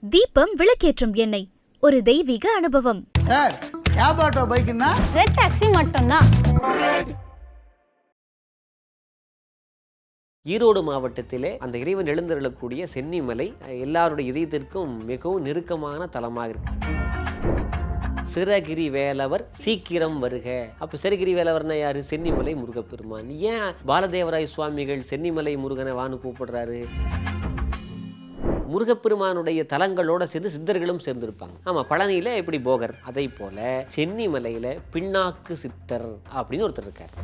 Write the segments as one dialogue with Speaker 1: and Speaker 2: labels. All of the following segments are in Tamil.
Speaker 1: தீபம் விளக்கேற்றும் எண்ணெய் ஒரு தெய்வீக அனுபவம்.
Speaker 2: சார், கேப் ஆட்டோ பைக்குன்னா
Speaker 3: ரெட் டாக்ஸி மட்டும்தான்.
Speaker 4: ஈரோடு மாவட்டத்திலே அந்த இறைவன் எழுந்தருளக்கூடிய சென்னிமலை எல்லாருடைய இதயத்திற்கும் மிகவும் நெருக்கமான தலமாக இருக்கு. சிறகிரி வேலவர் சீக்கிரம் வருக. அப்ப சிறகிரி வேலவர்னா யாரு? சென்னிமலை முருகப்பெருமான். ஏன் பாலதேவராய சுவாமிகள் சென்னிமலை முருகனை வான்னு கூப்பிடுறாரு? முருகப்பெருமானுடைய தலங்களோட சேர்ந்து சித்தர்களும் சேர்ந்திருப்பாங்க. ஆமா, பழனியில எப்படி போகர், அதை போல சென்னிமலையில பின்னாக்கு சித்தர் அப்படின்னு ஒருத்தர் இருக்கார்.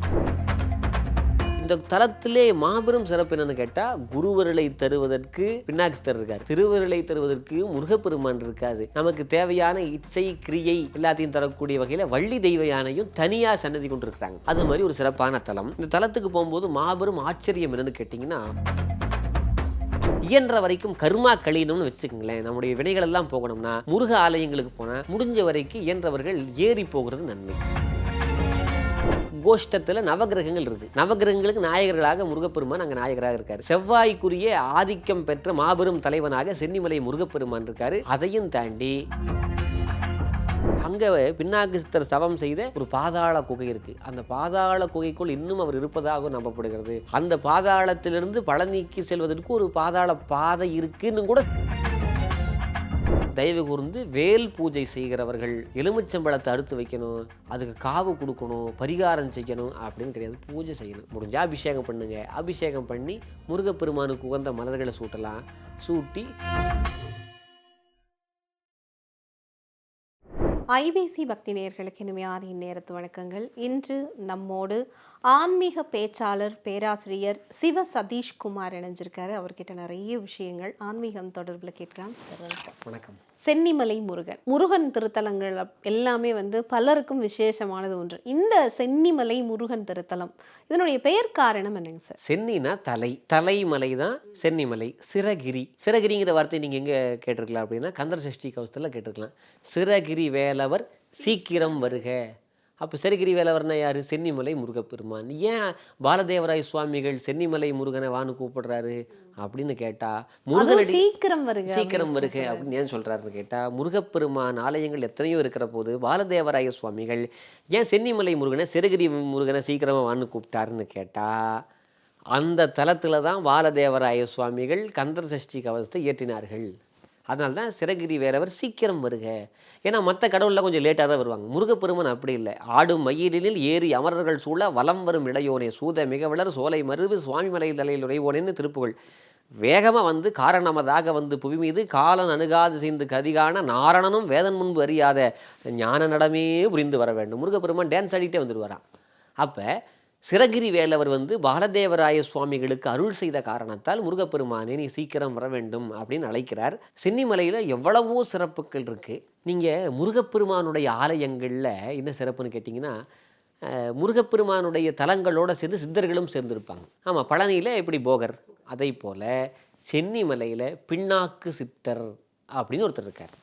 Speaker 4: இந்த தலத்திலே மாபெரும் சிறப்பு என்னன்னு கேட்டா, குருவருளை தருவதற்கு பின்னாக்கு சித்தர் இருக்காரு, திருவருளை தருவதற்கு முருகப்பெருமான் இருக்காது. நமக்கு தேவையான இச்சை கிரியை எல்லாத்தையும் தரக்கூடிய வகையில வள்ளி தெய்வ யானையும் தனியா சன்னதி கொண்டு இருக்காங்க. அது மாதிரி ஒரு சிறப்பான தலம். இந்த தலத்துக்கு போகும்போது மாபெரும் ஆச்சரியம் என்னன்னு கேட்டீங்கன்னா, இயன்ற வரைக்கும் கர்மா கழியணும்னு வச்சுக்கோங்களேன். நம்முடைய வினைகள் எல்லாம் போகணும்னா முருக ஆலயங்களுக்கு போனா முடிஞ்ச வரைக்கும் இயன்றவர்கள் ஏறி போகிறது நன்மை. கோஷ்டத்துல நவகிரகங்கள் இருக்கு. நவகிரகங்களுக்கு நாயகர்களாக முருகப்பெருமான் அங்க நாயகராக இருக்காரு. செவ்வாய்க்குரிய ஆதிக்கம் பெற்ற மாபெரும் தலைவனாக சென்னிமலை முருகப்பெருமான் இருக்காரு. அதையும் தாண்டி அங்க பின்னாக்கு சித்தர் தவம் செய்த ஒரு பாதாள குகை இருக்கு. அந்த பாதாள குகைக்குள் இன்னும் அவர் இருப்பதாக நம்பப்படுகிறது. அந்த பாதாளத்திலிருந்து பழனிக்கு செல்வதற்கு ஒரு பாதாள பாதை இருக்குன்னு கூட தயவு கூர்ந்து வேல் பூஜை செய்கிறவர்கள் எலுமிச்சம்பழத்தை அறுத்து வைக்கணும், அதுக்கு காவு கொடுக்கணும், பரிகாரம் செய்யணும் அப்படின்னு கிடையாது. பூஜை செய்யணும். முடிஞ்சா அபிஷேகம் பண்ணுங்க. அபிஷேகம் பண்ணி முருகப்பெருமானுக்கு உகந்த மலர்களை சூட்டலாம். சூட்டி
Speaker 3: ஐபிசி பக்தி நேயர்களுக்கு இனிமையான இந்நேரத்து வணக்கங்கள். இன்று நம்மோடு ஆன்மீக பேச்சாளர் பேராசிரியர் சிவ சதீஷ்குமார் இணைஞ்சிருக்காரு. அவர்கிட்ட நிறைய விஷயங்கள் ஆன்மீகம் தொடர்பில் கேட்கலாம்.
Speaker 4: வணக்கம்.
Speaker 3: சென்னிமலை முருகன் திருத்தலங்கள் எல்லாமே பலருக்கும் விசேஷமானது ஒன்று. இந்த சென்னிமலை முருகன் திருத்தலம், இதனுடைய பெயர் காரணம் என்னங்க சார்?
Speaker 4: சென்னினா தலை, தலைமலை தான் சென்னிமலை. சிறகிரி, சிறகிரிங்கிற வார்த்தை நீங்க எங்க கேட்டிருக்கலாம் அப்படின்னா, கந்தர் சஷ்டி கவசத்துல கேட்டிருக்கலாம். சிறகிரி வேலவர் சீக்கிரம் வருக. அப்போ சிறகிரி வேலவர்னா யாரு? சென்னிமலை முருகப்பெருமான். ஏன் பாலதேவராய சுவாமிகள் சென்னிமலை முருகனை வான்னு கூப்பிடுறாரு அப்படின்னு கேட்டா, முருகனடி
Speaker 3: சீக்கிரம் வருக
Speaker 4: அப்படின்னு ஏன் சொல்றாருன்னு கேட்டா, முருகப்பெருமான் ஆலயங்கள் எத்தனையோ இருக்கிற போது பாலதேவராய சுவாமிகள் ஏன் சென்னிமலை முருகனை சிறகிரி முருகனை சீக்கிரமா வான்னு கூப்பிட்டாருன்னு கேட்டா, அந்த தலத்துல தான் பாலதேவராய சுவாமிகள் கந்தர் சஷ்டி கவசத்தை இயற்றினார்கள். அதனால தான் சிறகிரி வேறவர் சீக்கிரம் வருக. ஏன்னா மற்ற கடவுளில் கொஞ்சம் லேட்டாக தான் வருவாங்க. முருகப்பெருமான் அப்படி இல்லை. ஆடும் மயிலில் ஏறி அமரர்கள் சூழ வலம் வரும் இளையோனே சூத மிகவளர் சோலை மருவு சுவாமிமலை தலையில் உறைவோனேன்னு திருப்புகள். வேகமாக காரணமதாக புவி மீது காலன் அணுகாது செய்து கதிகான நாரணனும் வேதன் முன்பு அறியாத ஞான நடமே புரிந்து வர வேண்டும். முருகப்பெருமான் டான்ஸ் ஆடிட்டே வந்துடுவாராம். அப்போ சிறகிரி வேலவர் பாலதேவராய சுவாமிகளுக்கு அருள் செய்த காரணத்தால் முருகப்பெருமானே நீ சீக்கிரம் வர வேண்டும் அப்படின்னு அழைக்கிறார். சென்னிமலையில் எவ்வளவோ சிறப்புகள் இருக்குது. நீங்கள் முருகப்பெருமானுடைய ஆலயங்களில் என்ன சிறப்புன்னு கேட்டிங்கன்னா, முருகப்பெருமானுடைய தலங்களோட சேர்ந்து சித்தர்களும் சேர்ந்திருப்பாங்க. ஆமாம், பழனியில் எப்படி போகர், அதை போல சென்னிமலையில் பின்னாக்கு சித்தர் அப்படின்னு ஒருத்தர் இருக்கார்.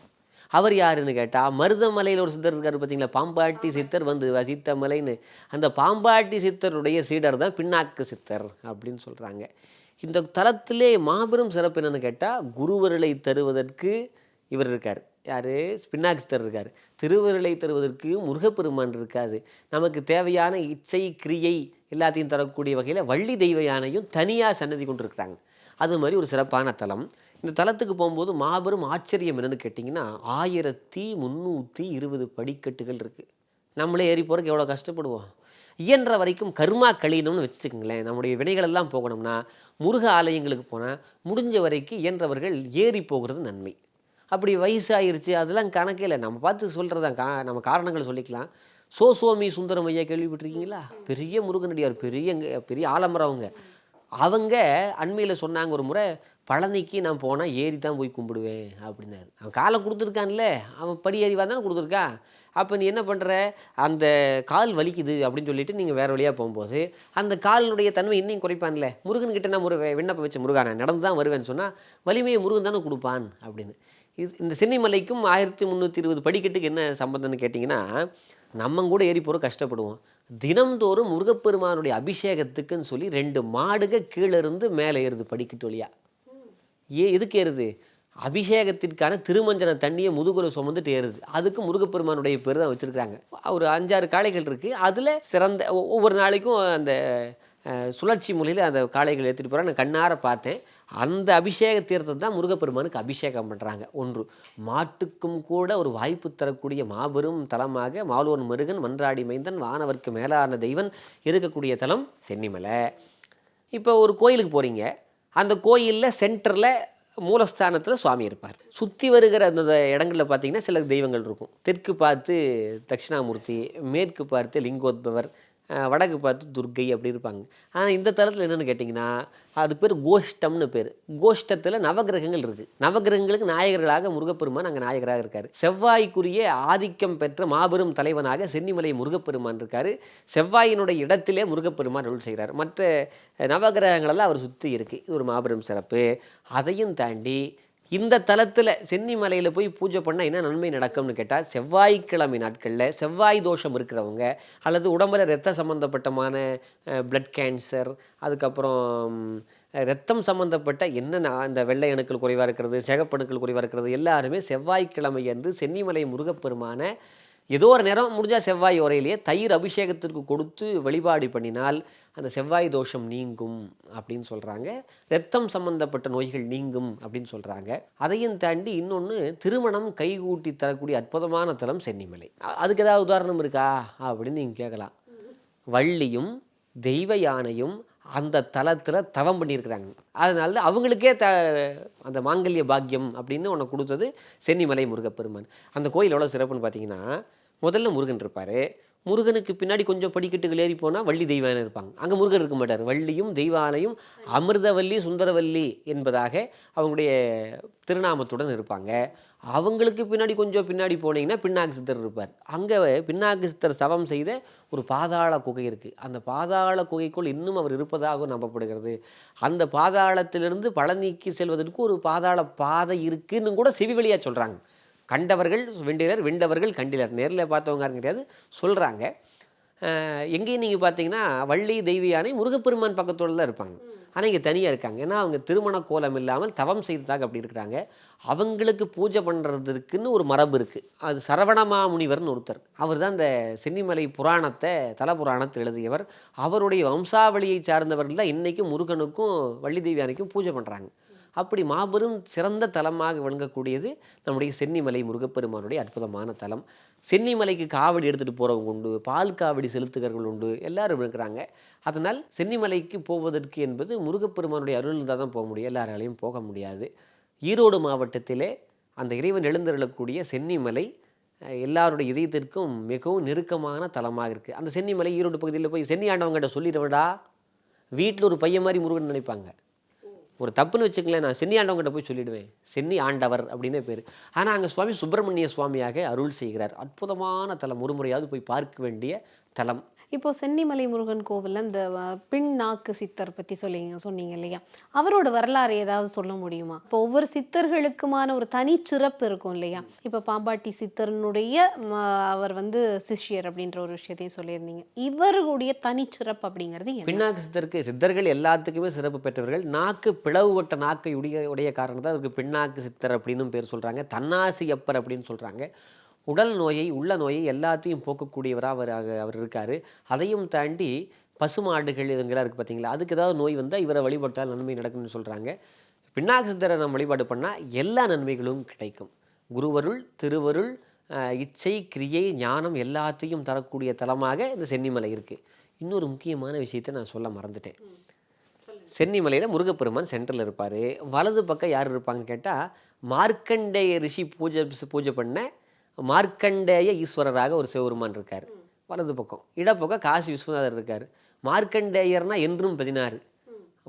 Speaker 4: அவர் யாருன்னு கேட்டால், மருதமலையில் ஒரு சித்தர் இருக்கார் பார்த்தீங்களா, பாம்பாட்டி சித்தர் வசித்த மலைன்னு. அந்த பாம்பாட்டி சித்தருடைய சீடர் தான் பின்னாக்கு சித்தர் அப்படின்னு சொல்கிறாங்க. இந்த தலத்திலே மாபெரும் சிறப்பு என்னன்னு கேட்டால், குருவருளை தருவதற்கு இவர் இருக்கார். யார்? பின்னாக்கு சித்தர் இருக்கார். திருவருளை தருவதற்கு முருகப்பெருமான் இருக்காது. நமக்கு தேவையான இச்சை கிரியை எல்லாத்தையும் தரக்கூடிய வகையில் வள்ளி தெய்வ யானையும் தனியாக சன்னதி கொண்டு இருக்கிறாங்க. அது மாதிரி ஒரு சிறப்பான தலம். இந்த தலத்துக்கு போகும்போது மாபெரும் ஆச்சரியம் என்னன்னு கேட்டிங்கன்னா, 1320 படிக்கட்டுகள் இருக்குது. நம்மளே ஏறி போகிறதுக்கு எவ்வளோ கஷ்டப்படுவோம். இயன்ற வரைக்கும் கர்மா கழியணும்னு வச்சுக்கோங்களேன். நம்முடைய வினைகள் எல்லாம் போகணும்னா முருக ஆலயங்களுக்கு போனால் முடிஞ்ச வரைக்கும் இயன்றவர்கள் ஏறி போகிறது நன்மை. அப்படி வயசாயிருச்சு அதெல்லாம் கணக்கே இல்லை. நம்ம பார்த்து சொல்கிறதான் நம்ம காரணங்கள் சொல்லிக்கலாம். சோமி சுந்தரம் ஐயா கேள்விப்பட்டிருக்கீங்களா? பெரிய முருகனடியார், பெரிய ஆலமரவங்க. அவங்க அண்மையில் சொன்னாங்க, ஒரு முறை பழனிக்கு நான் போனால் ஏறி தான் போய் கும்பிடுவேன் அப்படின்னாரு. அவன் காலை கொடுத்துருக்கான்ல, அவன் படி ஏறி தானே கொடுத்துருக்கான். அப்போ நீ என்ன பண்ணுற, அந்த கால் வலிக்குது அப்படின்னு சொல்லிட்டு நீங்கள் வேறு வழியாக போகும்போது அந்த காலினுடைய தன்மை இன்னும் குறைப்பான்ல. முருகன்கிட்ட நான் விண்ணப்பம் வச்ச முருகான நடந்து தான் வருவேன்னு சொன்னால் வலிமையை முருகன் தானே கொடுப்பான் அப்படின்னு. இந்த சென்னிமலைக்கும் 1320 படிக்கட்டுக்கு என்ன சம்பந்தம்னு கேட்டிங்கன்னா, நம்ம கூட ஏறி போகிற கஷ்டப்படுவோம். தினம்தோறும் முருகப்பெருமானுடைய அபிஷேகத்துக்குன்னு சொல்லி 2 மாடுக கீழே இருந்து மேலே ஏறுது படிக்கட்டு வழியாக. எதுக்கு ஏறுது? அபிஷேகத்திற்கான திருமஞ்சன தண்ணியை முதுகுல சுமந்துட்டு ஏறுது. அதுக்கு முருகப்பெருமானுடைய பேர் தான் வச்சுருக்காங்க. ஒரு 5-6 காளைகள் இருக்குது. அதில் சிறந்த ஒவ்வொரு நாளைக்கும் அந்த சுழற்சி முறையில் அந்த காளைகள் ஏற்றிட்டு போகிறேன். நான் கண்ணார பார்த்தேன். அந்த அபிஷேக தீர்த்தத்தை தான் முருகப்பெருமானுக்கு அபிஷேகம் பண்ணுறாங்க. ஒன்று, மாட்டுக்கும் கூட ஒரு வாய்ப்பு தரக்கூடிய மாபெரும் தலமாக மாலோன் முருகன் மன்றாடி மைந்தன் வானவர்க்கு மேலான தெய்வன் இருக்கக்கூடிய தலம் சென்னிமலை. இப்போ ஒரு கோயிலுக்கு போகிறீங்க, அந்த கோயிலில் சென்டரில் மூலஸ்தானத்தில் சுவாமி இருப்பார். சுற்றி வருகிற அந்த இடங்களில் பார்த்தீங்கன்னா சில தெய்வங்கள் இருக்கும். தெற்கு பார்த்து தட்சிணாமூர்த்தி, மேற்கு பார்த்து லிங்கோத்பவர், வடக்கு பார்த்து துர்க்கை அப்படி இருப்பாங்க. ஆனால் இந்த தலத்தில் என்னென்னு கேட்டிங்கன்னா அதுக்கு பேர் கோஷ்டம்னு பேர். கோஷ்டத்தில் நவகிரகங்கள் இருக்குது. நவகிரகங்களுக்கு நாயகர்களாக முருகப்பெருமான் அங்கே நாயகராக இருக்கார். செவ்வாய்க்குரிய ஆதிக்கம் பெற்ற மாபெரும் தலைவனாக சென்னிமலை முருகப்பெருமான் இருக்கார். செவ்வாயினுடைய இடத்திலே முருகப்பெருமான் அருள் செய்கிறார். மற்ற நவகிரகங்களெல்லாம் அவர் சுற்றி இருக்குது. இது ஒரு மாபெரும் சிறப்பு. அதையும் தாண்டி இந்த தலத்தில் சென்னிமலையில் போய் பூஜை பண்ணால் என்ன நன்மை நடக்கும்னு கேட்டால், செவ்வாய்க்கிழமை நாட்களில் செவ்வாய் தோஷம் இருக்கிறவங்க அல்லது உடம்புல இரத்த சம்மந்தப்பட்டமான பிளட் கேன்சர், அதுக்கப்புறம் இரத்தம் சம்மந்தப்பட்ட என்னென்ன அந்த வெள்ளை அணுக்கள் குறைவாக இருக்கிறது, சிகப்பணுக்கள் குறைவாக இருக்கிறது, எல்லாருமே செவ்வாய்க்கிழமை அன்று சென்னிமலை முருகப்பெருமான ஏதோ ஒரு நேரம் முடிஞ்சால் செவ்வாய் உரையிலேயே தயிர் அபிஷேகத்திற்கு கொடுத்து வழிபாடு பண்ணினால் அந்த செவ்வாய் தோஷம் நீங்கும் அப்படின்னு சொல்கிறாங்க. இரத்தம் சம்பந்தப்பட்ட நோய்கள் நீங்கும் அப்படின்னு சொல்கிறாங்க. அதையும் தாண்டி இன்னொன்று, திருமணம் கைகூட்டி தரக்கூடிய அற்புதமான தலம் சென்னிமலை. அதுக்கு ஏதாவது உதாரணம் இருக்கா அப்படின்னு நீங்கள் கேட்கலாம். வள்ளியும் தெய்வ யானையும் அந்த தலத்தில் தவம் பண்ணியிருக்கிறாங்க. அதனால அவங்களுக்கே அந்த மாங்கல்ய பாக்கியம் அப்படின்னு உனக்கு கொடுத்தது சென்னிமலை முருகப்பெருமான். அந்த கோயில் எவ்வளோ சிறப்புன்னு பார்த்தீங்கன்னா, முதல்ல முருகன் இருப்பார். முருகனுக்கு பின்னாடி கொஞ்சம் படிக்கட்டுகள் ஏறி போனால் வள்ளி தெய்வானை இருப்பாங்க. அங்கே முருகன் இருக்க மாட்டார். வள்ளியும் தெய்வானையும் அமிர்தவல்லி சுந்தரவல்லி என்பதாக அவங்களுடைய திருநாமத்துடன் இருப்பாங்க. அவங்களுக்கு பின்னாடி கொஞ்சம் பின்னாடி போனீங்கன்னா பின்னாக்கு சித்தர் இருப்பார். அங்கே பின்னாக்கு சித்தர் தவம் செய்த ஒரு பாதாள குகை இருக்குது. அந்த பாதாள குகைக்குள் இன்னும் அவர் இருப்பதாக நம்பப்படுகிறது. அந்த பாதாளத்திலிருந்து பழனிக்கு செல்வதற்கு ஒரு பாதாள பாதை இருக்குன்னு கூட செவி வழியாக சொல்கிறாங்க. கண்டவர்கள் வெண்டிலர், வெண்டவர்கள் கண்டிலர். நேரில் பார்த்தவங்க கிடையாது, சொல்கிறாங்க. எங்கேயும் நீங்கள் பார்த்தீங்கன்னா வள்ளி தெய்வ யானை முருகப்பெருமான் பக்கத்தோடு தான் இருப்பாங்க. ஆனால் இங்கே தனியாக இருக்காங்க. ஏன்னா அவங்க திருமண கோலம் இல்லாமல் தவம் செய்ததாக அப்படி இருக்கிறாங்க. அவங்களுக்கு பூஜை பண்ணுறதுக்குன்னு ஒரு மரபு இருக்குது. அது சரவணமாமுனிவர்னு ஒருத்தர். அவர் தான் இந்த சென்னிமலை புராணத்தை, தல புராணத்தை எழுதியவர். அவருடைய வம்சாவளியை சார்ந்தவர்கள் தான் இன்றைக்கும் முருகனுக்கும் வள்ளி தெய்வ யானைக்கும் பூஜை பண்ணுறாங்க. அப்படி மாபெரும் சிறந்த தலமாக விளங்கக்கூடியது நம்முடைய சென்னிமலை முருகப்பெருமானுடைய அற்புதமான தலம். சென்னிமலைக்கு காவடி எடுத்துகிட்டு போகிறவங்க உண்டு, பால் காவடி செலுத்துகிறவர்கள் உண்டு, எல்லாரும் இருக்கிறாங்க. அதனால் சென்னிமலைக்கு போவதற்கு என்பது முருகப்பெருமானுடைய அருள் இருந்தால் தான் போக முடியும். எல்லாராலையும் போக முடியாது. ஈரோடு மாவட்டத்திலே அந்த இறைவன் எழுந்தருளக்கூடிய சென்னிமலை எல்லாருடைய இதயத்திற்கும் மிகவும் நெருக்கமான தலமாக இருக்குது. அந்த சென்னிமலை ஈரோடு பகுதியில் போய் சென்னி ஆண்டவங்கிட்ட சொல்லிடுவடா, வீட்டில் ஒரு பையன் மாதிரி முருகன் நினைப்பாங்க. ஒரு தப்புன்னு வச்சுக்கங்களேன், நான் சென்னி ஆண்டவங்கிட்ட போய் சொல்லிவிடுவேன். சென்னி ஆண்டவர் அப்படின்னே பேர். ஆனால் அங்கே சுவாமி சுப்பிரமணிய சுவாமியாக அருள் செய்கிறார். அற்புதமான தலம். ஒரு முறையாவது போய் பார்க்க வேண்டிய தலம்.
Speaker 3: இப்போ சென்னிமலை முருகன் கோவிலில் இந்த பின் நாக்கு சித்தர் பற்றி சொன்னீங்க இல்லையா, அவரோட வரலாறு ஏதாவது சொல்ல முடியுமா? இப்போ ஒவ்வொரு சித்தர்களுக்குமான ஒரு தனிச்சிறப்பு இருக்கும் இல்லையா. இப்போ பாம்பாட்டி சித்தர்னுடைய அவர் சிஷ்யர் அப்படின்ற ஒரு விஷயத்தையும் சொல்லியிருந்தீங்க. இவர்களுடைய தனிச்சிறப்பு அப்படிங்கிறது
Speaker 4: பின்னாக்கு சித்தருக்கு, சித்தர்கள் எல்லாத்துக்குமே சிறப்பு பெற்றவர்கள். நாக்கு பிளவுபட்ட நாக்கை உடைய காரணத்தான் அதுக்கு பின்னாக்கு சித்தர் அப்படின்னு பேர் சொல்கிறாங்க. தன்னாசி அப்பர் அப்படின்னு சொல்கிறாங்க. உடல் நோயை, உள்ள நோயை எல்லாத்தையும் போக்கக்கூடியவராக அவர் இருக்கார். அதையும் தாண்டி பசுமாடுகள் இதுங்கெல்லாம் இருக்குது பார்த்தீங்களா, அதுக்கு ஏதாவது நோய் வந்தால் இவரை வழிபட்டால் நன்மை நடக்கும்னு சொல்கிறாங்க. பின்னாக்கு சித்தரை நம்ம வழிபாடு பண்ணால் எல்லா நன்மைகளும் கிடைக்கும். குருவருள், திருவருள், இச்சை, கிரியை, ஞானம் எல்லாத்தையும் தரக்கூடிய தலமாக இந்த சென்னிமலை இருக்குது. இன்னொரு முக்கியமான விஷயத்தை நான் சொல்ல மறந்துட்டேன். சென்னிமலையில் முருகப்பெருமான் சென்டரில் இருப்பார். வலது பக்கம் யார் இருப்பாங்கன்னு கேட்டால், மார்க்கண்டேய ரிஷி பூஜை பண்ண மார்க்கண்டேய ஈஸ்வரராக ஒரு சிவபெருமான் இருக்கார் வலது பக்கம். இடப்பக்கம் காசி விஸ்வநாதர் இருக்கார். மார்க்கண்டேயர்னா என்றும் 16,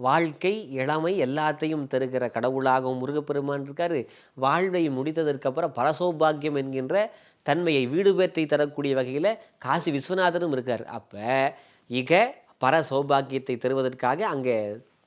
Speaker 4: வாழ்க்கை இளமை எல்லாத்தையும் தருகிற கடவுளாகவும் முருகப்பெருமான் இருக்கார். வாழ்வை முடித்ததற்கப்புறம் பரசௌபாகியம் என்கின்ற தன்மையை, வீடு பேற்றை தரக்கூடிய வகையில் காசி விஸ்வநாதரும் இருக்கார். அப்போ பர சௌபாகியத்தை தருவதற்காக அங்கே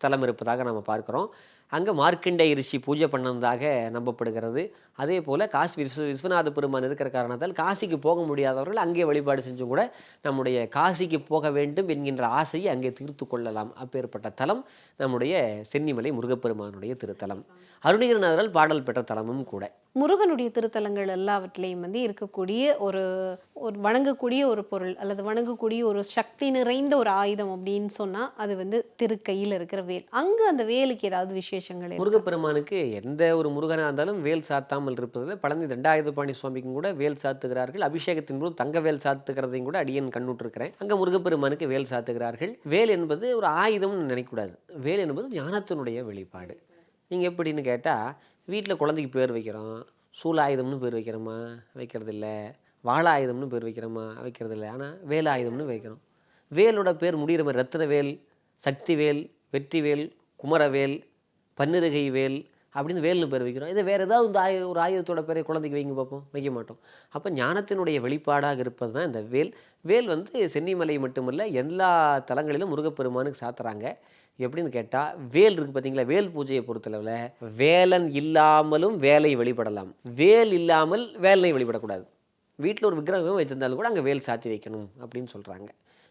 Speaker 4: தலம் இருப்பதாக நம்ம பார்க்குறோம். அங்கே மார்க்கண்டேய ரிஷி பூஜை பண்ணதாக நம்பப்படுகிறது. அதே போல் காசி விஸ்வநாத பெருமான் இருக்கிற காரணத்தால் காசிக்கு போக முடியாதவர்கள் அங்கே வழிபாடு செஞ்சு கூட நம்முடைய காசிக்கு போக வேண்டும் என்கின்ற ஆசையை அங்கே தீர்த்து கொள்ளலாம். அப்பேற்பட்ட தலம் நம்முடைய சென்னிமலை முருகப்பெருமானுடைய திருத்தலம். அருணகிரிநாதரால் பாடல் பெற்ற தலமும் கூட.
Speaker 3: முருகனுடைய திருத்தலங்கள் எல்லாவற்றிலையும் வந்து இருக்கக்கூடிய ஒரு வணங்கக்கூடிய ஒரு பொருள் அல்லது வணங்கக்கூடிய ஒரு சக்தி நிறைந்த ஒரு ஆயுதம் அப்படின்னு சொன்னா அது வந்து திருக்கையில் இருக்கிற வேல். அங்க அந்த வேலுக்கு ஏதாவது விசேஷங்கள் இருக்கா?
Speaker 4: முருகப்பெருமானுக்கு எந்த ஒரு முருகனாக இருந்தாலும் வேல் சாத்தாமல் இருப்பதில் பழனி தண்டாயுதபாணி சுவாமிக்கும் கூட வேல் சாத்துகிறார்கள். அபிஷேகத்தின் போது தங்க வேல் சாத்துக்கிறதையும் கூட அடியன் கண்ணுற்றிருக்கிறேன். அங்க முருகப்பெருமானுக்கு வேல் சாத்துகிறார்கள். வேல் என்பது ஒரு ஆயுதம்னு நினைக்கக்கூடாது. வேல் என்பது ஞானத்தினுடைய வெளிப்பாடு. நீங்கள் எப்படின்னு கேட்டால், வீட்டில் குழந்தைக்கு பேர் வைக்கிறோம், சூலாயுதம்னு பேர் வைக்கிறோமா? வைக்கிறது இல்லை. வாழாயுதம்னு பேர் வைக்கிறோமா? வைக்கிறது இல்லை. ஆனால் வேலாயுதம்னு வைக்கிறோம். வேலோட பேர் முடிகிற மாதிரி ரத்தினவேல், சக்திவேல், வெற்றிவேல், குமரவேல், பன்னிருகை வேல் அப்படின்னு வேல்னு பேர் வைக்கிறோம். இதை வேறு ஏதாவது ஒரு ஆயுதத்தோட பேரை குழந்தைக்கு வைங்க பார்ப்போம், வைக்க மாட்டோம். அப்போ ஞானத்தினுடைய வெளிப்பாடாக இருப்பது தான் இந்த வேல். வேல் வந்து சென்னிமலை மட்டுமல்ல, எல்லா தலங்களிலும் முருகப்பெருமானுக்கு சாத்துறாங்க. எப்படின்னு கேட்டால், வேல் இருக்குது பார்த்தீங்களா, வேல் பூஜையை பொறுத்தளவில் வேலன் இல்லாமலும் வேலை வழிபடலாம், வேல் இல்லாமல் வேலை வழிபடக்கூடாது. வீட்டில் ஒரு விக்கிரகம் வச்சிருந்தாலும் கூட அங்கே வேல் சாத்தி வைக்கணும் அப்படின்னு சொல்கிறாங்க.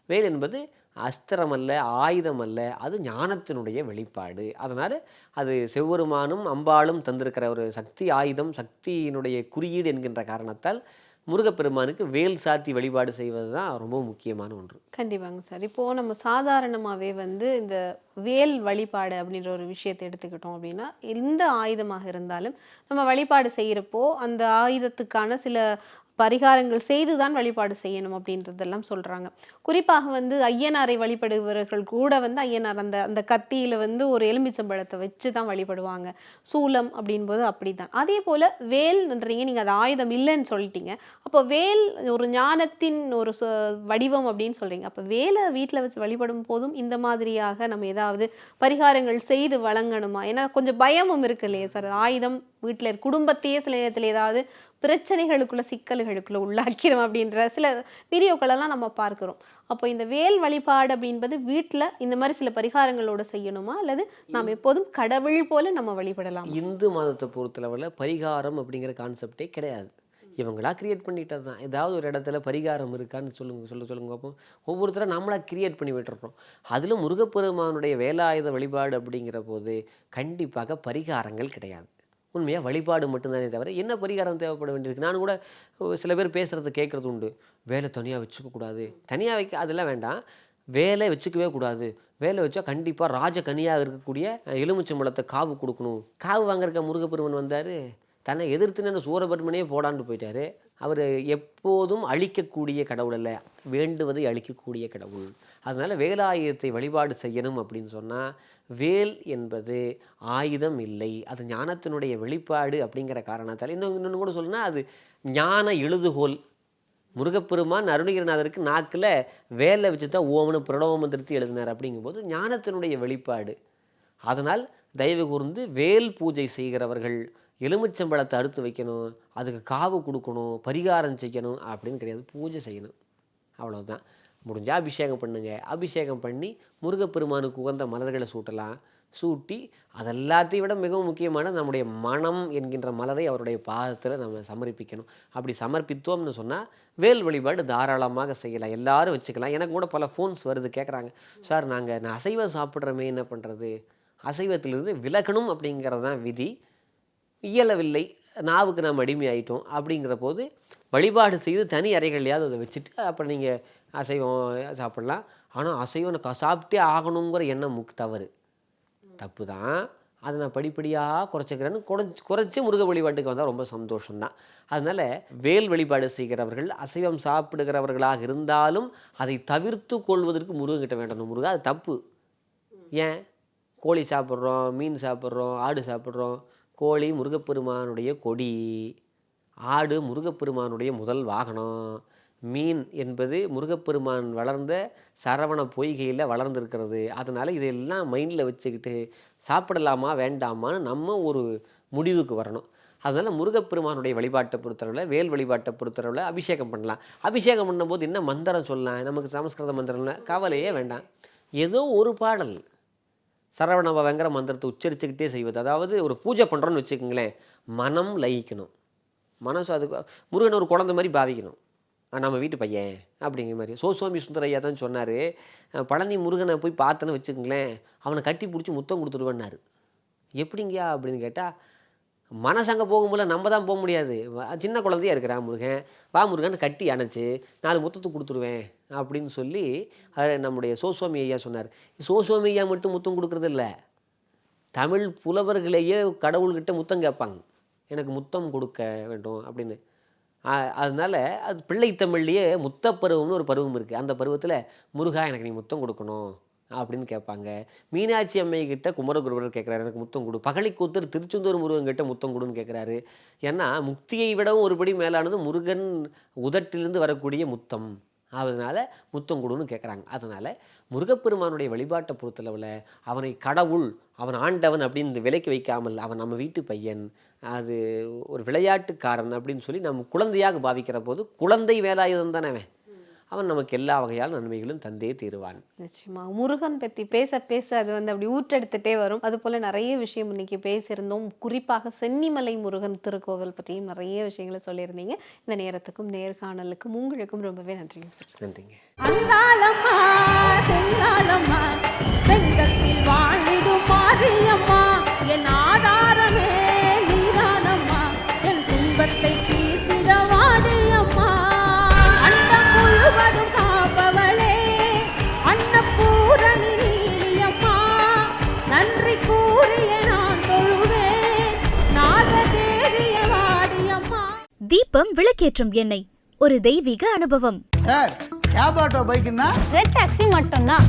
Speaker 4: வேல் என்பது அஸ்திரம் அல்ல, ஆயுதம் அல்ல, அது ஞானத்தினுடைய வெளிப்பாடு. அதனால் அது செவ்வருமானும் அம்பாளும் தந்திருக்கிற ஒரு சக்தி ஆயுதம், சக்தியினுடைய குறியீடு என்கின்ற காரணத்தால் முருகப்பெருமானுக்கு வேல் சாத்தி வழிபாடு செய்வது தான் ரொம்ப முக்கியமான ஒன்று.
Speaker 3: கண்டிப்பாங்க சார். இப்போது நம்ம சாதாரணமாகவே வந்து இந்த வேல் வழிபாடு அப்படின்ற ஒரு விஷயத்தை எடுத்துக்கிட்டோம் அப்படின்னா, எந்த ஆயுதமாக இருந்தாலும் நம்ம வழிபாடு செய்கிறப்போ அந்த ஆயுதத்துக்கான சில பரிகாரங்கள் செய்து தான் வழிபாடு செய்யணும் அப்படின்றதெல்லாம் சொல்கிறாங்க. குறிப்பாக வந்து ஐயனாரை வழிபடுபவர்கள் கூட வந்து ஐயனார் அந்த கத்தியில் வந்து ஒரு எலுமிச்சம்பழத்தை வச்சு தான் வழிபடுவாங்க. சூலம் அப்படின்போது அப்படி தான். அதே போல் வேல்ன்றீங்க, நீங்கள் அது ஆயுதம் இல்லைன்னு சொல்லிட்டீங்க. அப்போ வேல் ஒரு ஞானத்தின் ஒரு வடிவம் அப்படின்னு சொல்கிறீங்க. அப்போ வேலை வீட்டில் வச்சு வழிபடும் போதும் இந்த மாதிரியாக நம்ம ஏதாவது பரிகாரங்கள் செய்து வழங்கணுமா? ஏன்னா கொஞ்சம் பயமும் இருக்கு இல்லையா சார்? ஆயுதம் வீட்டில் குடும்பத்தையே சில நேரத்தில் ஏதாவது பிரச்சனைகளுக்குள்ள சிக்கல்களுக்குள்ள உள்ளாக்கிறோம் அப்படின்ற சில வீடியோக்களெல்லாம் நம்ம பார்க்கிறோம். அப்போ இந்த வேல் வழிபாடு அப்படின்பது வீட்டில் இந்த மாதிரி சில பரிகாரங்களோட செய்யணுமா, அல்லது நாம் எப்போதும் கடவுள் போல நம்ம வழிபடலாம்?
Speaker 4: இந்து மதத்தை பொறுத்தளவில் பரிகாரம் அப்படிங்கிற கான்செப்டே கிடையாது. இவங்களா கிரியேட் பண்ணிட்டது தான். ஏதாவது ஒரு இடத்துல பரிகாரம் இருக்கான்னு சொல்லுங்க அப்போ ஒவ்வொருத்தரும் நம்மளா கிரியேட் பண்ணி விட்டுறோம். அதில் முருகப்பெருமானுடைய வேலாயுத வழிபாடு அப்படிங்கிற போது கண்டிப்பாக பரிகாரங்கள் கிடையாது. உண்மையாக வழிபாடு மட்டும்தானே தவிர என்ன பரிகாரம் தேவைப்பட வேண்டியிருக்கு. நான் கூட சில பேர் பேசுகிறத கேட்குறது உண்டு. வேலை தனியாக வச்சுக்கக்கூடாது, தனியாக வைக்க அதெல்லாம் வேண்டாம், வேலை வச்சுக்கவே கூடாது, வேலை வச்சா கண்டிப்பாக ராஜகனியாக இருக்கக்கூடிய எலுமிச்சம்பழத்தை காவு கொடுக்கணும். காவு வாங்குறக்க முருகப்பெருமன் வந்தார், தன்னை எதிர்த்துன்னு சூரபத்மனே போடான்னு போயிட்டார். அவர் எப்போதும் அழிக்கக்கூடிய கடவுள் அல்ல, வேண்டுவதை அழிக்கக்கூடிய கடவுள். அதனால் வேலாயுதத்தை வழிபாடு செய்யணும் அப்படின்னு சொன்னால், வேல் என்பது ஆயுதம் இல்லை, அது ஞானத்தினுடைய வெளிப்பாடு அப்படிங்கிற காரணத்தால். இன்னொன்று கூட சொல்லணும்னா, அது ஞான எழுதுகோல். முருகப்பெருமான் அருணகிரிநாதருக்கு நாக்கில் வேலை வச்சு தான் ஓமனு பிரணவமந்திரத்தை எழுதினார். அப்படிங்கும்போது ஞானத்தினுடைய வெளிப்பாடு. அதனால் தயவு கூர்ந்து வேல் பூஜை செய்கிறவர்கள் எலுமிச்சம்பழத்தை அறுத்து வைக்கணும், அதுக்கு காவு கொடுக்கணும், பரிகாரம் செய்யணும் அப்படின்னு கிடையாது. பூஜை செய்யணும், அவ்வளோதான். முடிஞ்சால் அபிஷேகம் பண்ணுங்க, அபிஷேகம் பண்ணி முருகப்பெருமானுக்கு உகந்த மலர்களை சூட்டலாம். சூட்டி அதெல்லாத்தையும் விட மிகவும் முக்கியமான நம்முடைய மனம் என்கின்ற மலரை அவருடைய பாதத்தில் நம்ம சமர்ப்பிக்கணும். அப்படி சமர்ப்பித்தோம்னு சொன்னால் வேல் வழிபாடு தாராளமாக செய்யலாம், எல்லாரும் வச்சுக்கலாம். எனக்கு கூட பல ஃபோன்ஸ் வருது, கேட்குறாங்க, சார் நான் அசைவம் சாப்பிட்றமே, என்ன பண்ணுறது? அசைவத்திலிருந்து விலகணும் அப்படிங்கிறது தான் விதி. இயலவில்லை, நாவுக்கு நாம் அடிமை ஆகிட்டோம். அப்படிங்கிற போது வழிபாடு செய்து தனி அறைகள்லையாவது அதை வச்சுட்டு அப்புறம் நீங்கள் அசைவம் சாப்பிட்லாம். ஆனால் அசைவம் சாப்பிட்டே ஆகணுங்கிற எண்ணம் தவறு, தப்பு தான். அதை நான் படிப்படியாக குறைச்சிக்கிறேன்னு குறைச்சி முருக வழிபாட்டுக்கு வந்தால் ரொம்ப சந்தோஷம்தான். அதனால் வேல் வழிபாடு செய்கிறவர்கள் அசைவம் சாப்பிடுகிறவர்களாக இருந்தாலும் அதை தவிர்த்து கொள்வதற்கு முருகன்கிட்ட வேண்டணும். முருகா அது தப்பு. ஏன் கோழி சாப்பிட்றோம், மீன் சாப்பிட்றோம், ஆடு சாப்பிட்றோம். கோழி முருகப்பெருமானுடைய கொடி, ஆடு முருகப்பெருமானுடைய முதல் வாகனம், மீன் என்பது முருகப்பெருமான் வளர்ந்த சரவண பொய்கையில் வளர்ந்துருக்கிறது. அதனால் இதெல்லாம் மைண்டில் வச்சுக்கிட்டு சாப்பிடலாமா வேண்டாமான்னு நம்ம ஒரு முடிவுக்கு வரணும். அதனால் முருகப்பெருமானுடைய வழிபாட்டை பொறுத்தளவில், வேல் வழிபாட்டை பொறுத்தளவில் அபிஷேகம் பண்ணலாம். அபிஷேகம் பண்ணும்போது என்ன மந்திரம் சொல்லலாம்? நமக்கு சமஸ்கிருத மந்திரம்னா கவலையே வேண்டாம், ஏதோ ஒரு பாடல் சரவணபவங்கிற மந்திரத்தை உச்சரிச்சுக்கிட்டே செய்வது. அதாவது ஒரு பூஜை பண்ணுறோன்னு வச்சுக்கோங்களேன், மனம் லயிக்கணும், மனசு அதுக்கு முருகன் ஒரு குழந்தை மாதிரி பாவிக்கணும், நம்ம வீட்டு பையன் அப்படிங்கிற மாதிரி. சோசுவாமி சுந்தரையா தான் சொன்னார், பழனி முருகனை போய் பார்த்தேன்னு வச்சுக்கோங்களேன், அவனை கட்டி பிடிச்சி முத்தம் கொடுத்துருவேன்னாரு. எப்படிங்கயா அப்படின்னு கேட்டால், மனசு அங்கே போகும்போது நம்ம தான் போக முடியாது, சின்ன குழந்தையா இருக்கிறான் முருகன், வா முருகன் கட்டி அணைச்சி 4 முத்தத்தை கொடுத்துருவேன் அப்படின்னு சொல்லி நம்முடைய சோசுவாமி ஐயா சொன்னார். சோசுவாமி ஐயா மட்டும் முத்தம் கொடுக்குறது இல்லை, தமிழ் புலவர்களையே கடவுள்கிட்ட முத்தம் கேட்பாங்க, எனக்கு முத்தம் கொடுக்க வேண்டும் அப்படின்னு. அதனால அது பிள்ளை தமிழ்லேயே முத்தப்பருவம்னு ஒரு பருவம் இருக்குது. அந்த பருவத்தில் முருகா எனக்கு நீ முத்தம் கொடுக்கணும் அப்படின்னு கேட்பாங்க. மீனாட்சி அம்மை கிட்ட குமரகுருவர் கேட்குறாரு, எனக்கு முத்தம் கொடு. பகழிக்கூத்தர் திருச்செந்தூர் முருகன் கிட்ட முத்தம் கொடுன்னு கேட்குறாரு. ஏன்னா முக்தியை விடவும் ஒருபடி மேலானது முருகன் உதட்டிலிருந்து வரக்கூடிய முத்தம், அதனால முத்தம் கொடுன்னு கேட்குறாங்க. அதனால் முருகப்பெருமானுடைய வழிபாட்டை பொறுத்தளவில் அவனை கடவுள், அவன் ஆண்டவன் அப்படின்னு விலைக்கு வைக்காமல், அவன் நம்ம வீட்டு பையன், அது ஒரு விளையாட்டுக்காரன் அப்படின்னு சொல்லி நம்ம குழந்தையாக பாவிக்கிற போது, குழந்தை வேலாயுதம் தானே அவன் நமக்கு எல்லா வகையான நன்மைகளும் தந்தே தீருவான்.
Speaker 3: நிச்சயமா முருகன் பற்றி பேச பேச அது அப்படி ஊற்றெடுத்துட்டே வரும். அது போல நிறைய விஷயம் இன்னைக்கு பேசியிருந்தோம். குறிப்பாக சென்னிமலை முருகன் திருக்கோவில் பற்றியும் நிறைய விஷயங்களை சொல்லியிருந்தீங்க. இந்த நேரத்துக்கும் நேர்காணலுக்கும் உங்களுக்கும் ரொம்பவே நன்றிங்க.
Speaker 4: நன்றிங்க.
Speaker 5: அங்காளம்மா செங்காளம்மா செங்கத்தில் வாழிடும் மாரியம்மா, என் ஆதாரமே நீதானம்மா, என் துன்பத்தை தீர்த்திட வாடியம்மா, அண்டம் முழுவதும் காப்பவளே அன்னபூரணி நீலியம்மா, நன்றி கூறிய நான் தொழுவேன் நாகதேவிய வாடியம்மா.
Speaker 1: தீபம் விளக்கேற்றும் எண்ணெய், ஒரு தெய்வீக அனுபவம்.
Speaker 2: சார் கேப் ஆட்டோ பைக்குன்னா
Speaker 6: ரெட் டாக்ஸி மட்டும்தான்.